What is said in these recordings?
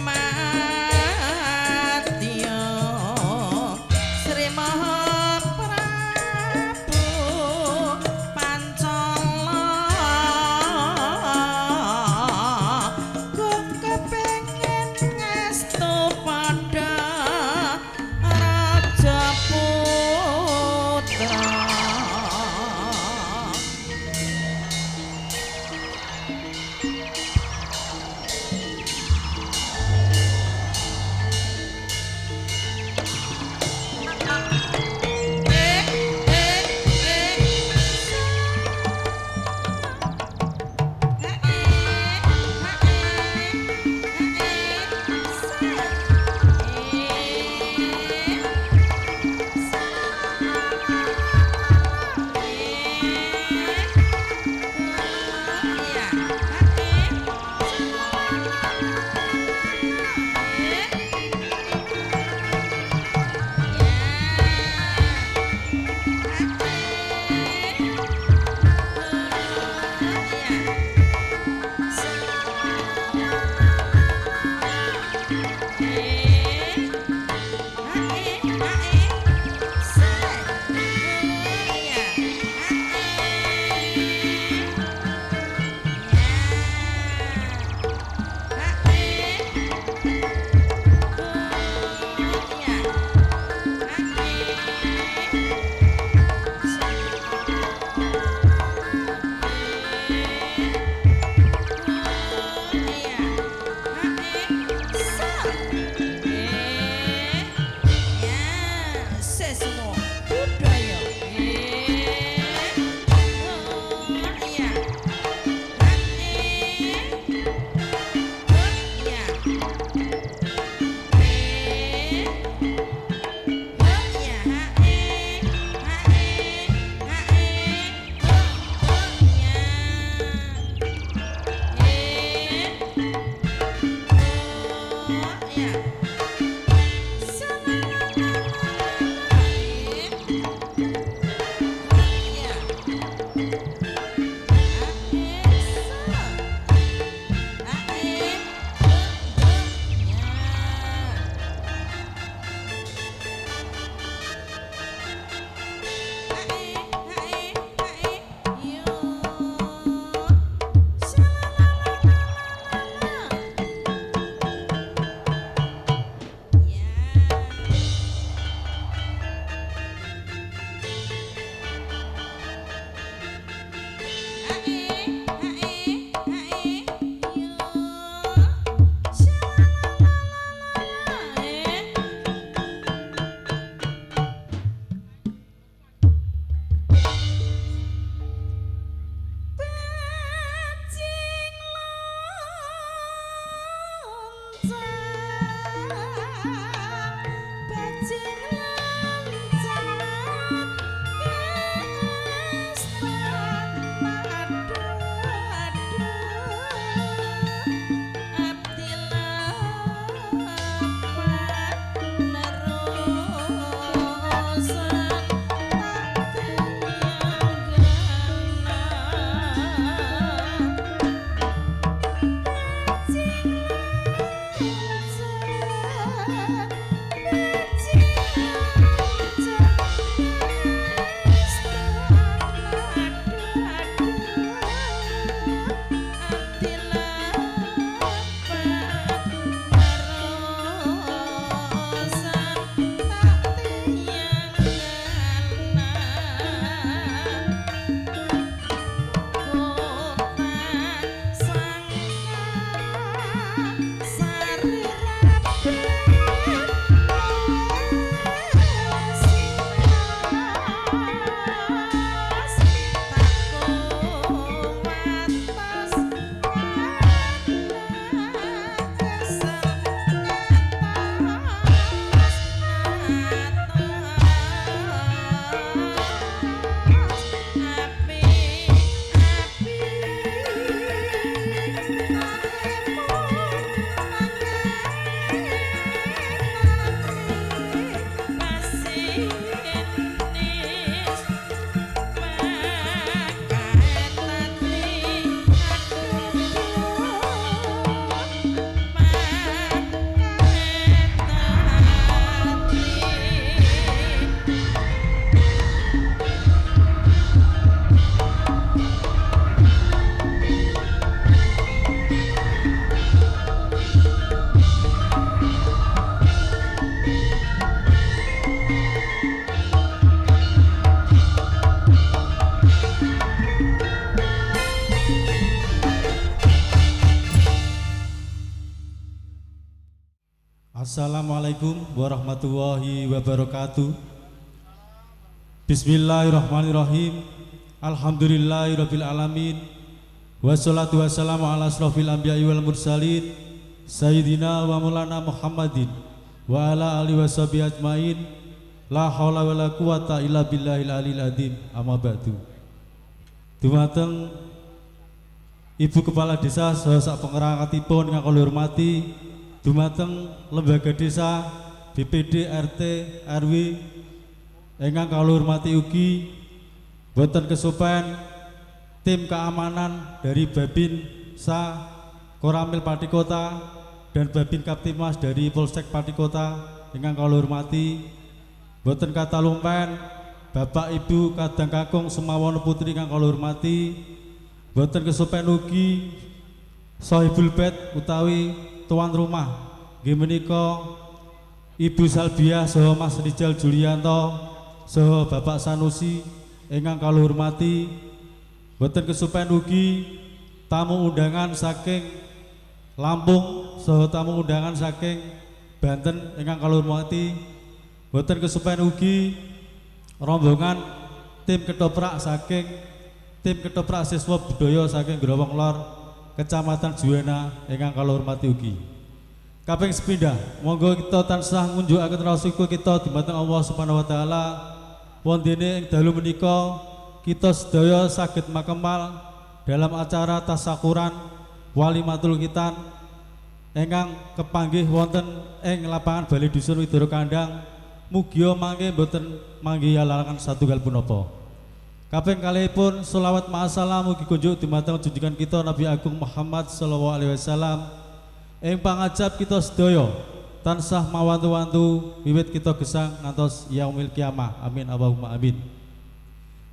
Ma Assalamualaikum warahmatullahi wabarakatuh. Bismillahirrahmanirrahim. Alhamdulillahirabbil alamin. Wassalatu wassalamu ala asrofil anbiya'i wal mursalin Sayyidina wa maulana Muhammadin wa ala alihi washabihi ajmain. La haula wala quwata illa billahil aliyil azim. Amma ba'du. Dumateng Ibu Kepala Desa saha sak pengrangkatipun ingkang kula hormati, dumateng lembaga desa, BPD, RT, RW ingkang kula hormati ugi boten kesupen tim keamanan dari Babinsa Koramil Pati Kota dan Babin Kaptimas dari Polsek Pati Kota ingkang kula hormati, boten kata lumpen Bapak Ibu Kadang Kakung Semawono Putri ingkang kula hormati, boten kesupen ugi Sohibul Bait utawi tuan rumah nggih menika Ibu Salbiah saha Mas Rizal Julianto saha Bapak Sanusi ingkang kula hormati, boten kesupen ugi tamu undangan saking Lampung saha tamu undangan saking Banten ingkang kula hormati, boten kesupen ugi rombongan tim ketoprak siswa budaya saking Growong Lor Kecamatan Juwana ingkang kula hormati ugi. Kaping sepindhah monggo kita tansah ngunjukaken rasa syukur kita dumateng Allah Subhanahu wa taala wondene ing dalu menika kita sedaya saged makemal dalam acara tasyakuran Walimatul Khitan ingkang kepanggih wonten ing lapangan Bali Dusun Widoro Kandang. Mugia mangke boten manggihi lalakan satunggal punapa. Kaping kalihipun sholawat ma'asalam mugi kunjuk dumateng junjungan kita Nabi Agung Muhammad sallallahu alaihi wasallam ing pangajab kita sedaya tansah mawantu-wantu wiwit kita gesang ngantos yaumil kiamah. Amin Allahumma amin.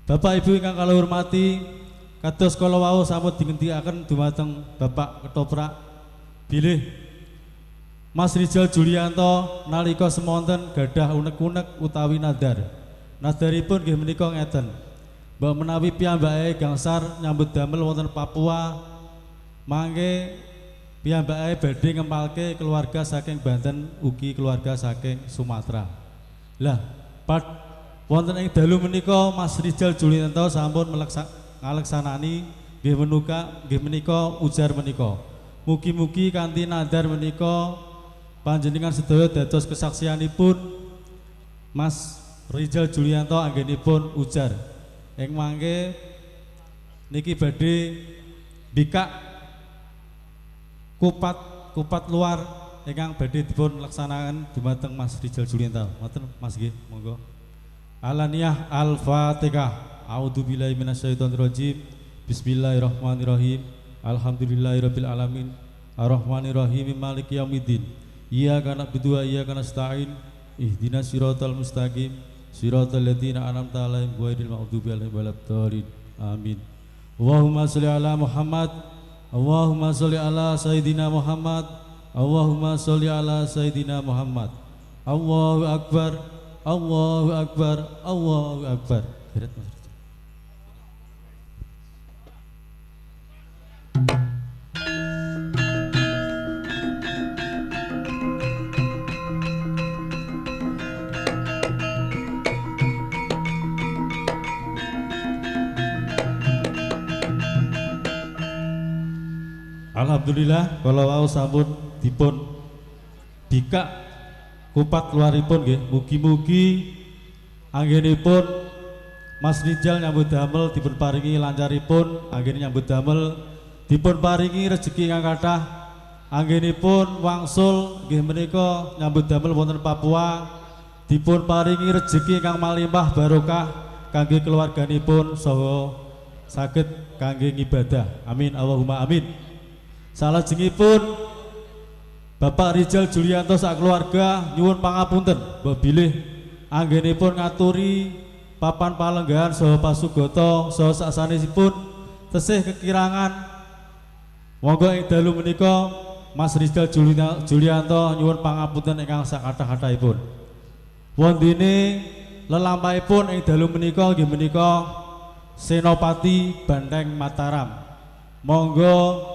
Bapak Ibu ingkang kula hormati, kados kala wau sampun dingendikaken dumateng Bapak Ketoprak bilih Mas Rizal Julianto nalika semonten gadah unek-unek utawi nadar. Nadaripun nggih menika ngeten. Mbok menawi piyambake gangsar nyambut damel wonten Papua, mangke piyambake badhe ngempalke keluarga saking Banten ugi keluarga saking Sumatera. Lah, wonten ing dalu menika Mas Rizal Julianto sampun ngaleksanani nggih menika ujar menika. Mugi-mugi kanthi nadar menika panjenengan sedaya dados kesaksianipun Mas Rizal Julianto anggenipun ujar ing mangke niki badhe bikak kupat luar ingkang badhe dipun laksanaken dumateng Mas Rizal Julianto. Ngoten Mas nggih, monggo. Alaniyah Al-Fatihah. A'udzubillahi minasyaitonirrajim. Bismillahirrahmanirrahim. Alhamdulillahirabbil alamin. Arrahmanirrahim. Maliki yaumiddin. Iyyaka na'budu wa iyyaka nasta'in. Ihdinas siratal mustaqim. Siratal ladzina an'amta 'alaihim ghairil maghdubi 'alaihim waladdallin. Amin. Allahumma shalli ala Muhammad. Allahumma sholli ala Sayyidina Muhammad. Allahumma sholli ala Sayyidina Muhammad. Allahu Akbar. Allahu Akbar. Allahu Akbar. Alhamdulillah kalau wau sampun dipun bikak kupat luaripun nggih. Mugi-mugi anggenipun Mas Rizal nyambut damel dipun paringi lancaripun, anggen nyambut damel dipun paringi rezeki ingkang kathah, anggenipun wangsul nggih menika nyambut damel wonten Papua dipun paringi rezeki ingkang malimpah barokah kangge keluarganipun saha saged kangge ngibadah. Amin Allahumma amin. Salajengipun Bapak Rizal Julianto sak keluarga nyuwun pangapunten mbok bilih anggenipun ngaturi papan palenggahan saha pasugata saha sasanesipun tesih kekirangan. Monggo ing dalu menika Mas Rizal Julianto nyuwun pangapunten ingkang sakathah-kathahipun. Wondene lelampahipun ing dalu menika nggih menika Senopati Banteng Mataram. Monggo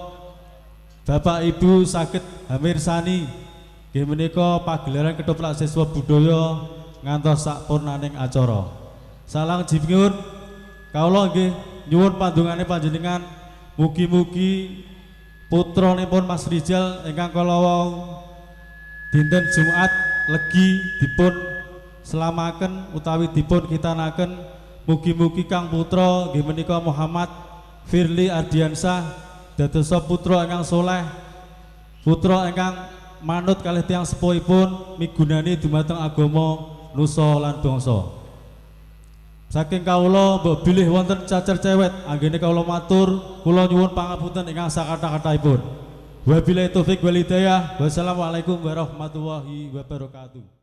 Bapak Ibu saged hamirsani nggih menika pagelaran ketoprak siswa budaya ngantos sakpurnaning acara. Salang jipun kawula nggih nyuwun pandungane panjenengan mugi-mugi putranipun Mas Rizal ingkang kala wau dinten Jumat legi dipun selamaken utawi dipun kitanaken, mugi-mugi Kang putra nggih menika Muhammad Firly Ardiansyah dados putra ingkang soleh, putra ingkang manut kalih tiyang sepuhipun migunani dumateng agama nusa lan bangsa. Saking kawula mbok bilih wonten cacar cewet anggene kawula matur kula nyuwun pangapunten ingkang sakatha-kathahipun. Wabillahi taufik wal hidayah. Wassalamualaikum warahmatullahi wabarakatuh.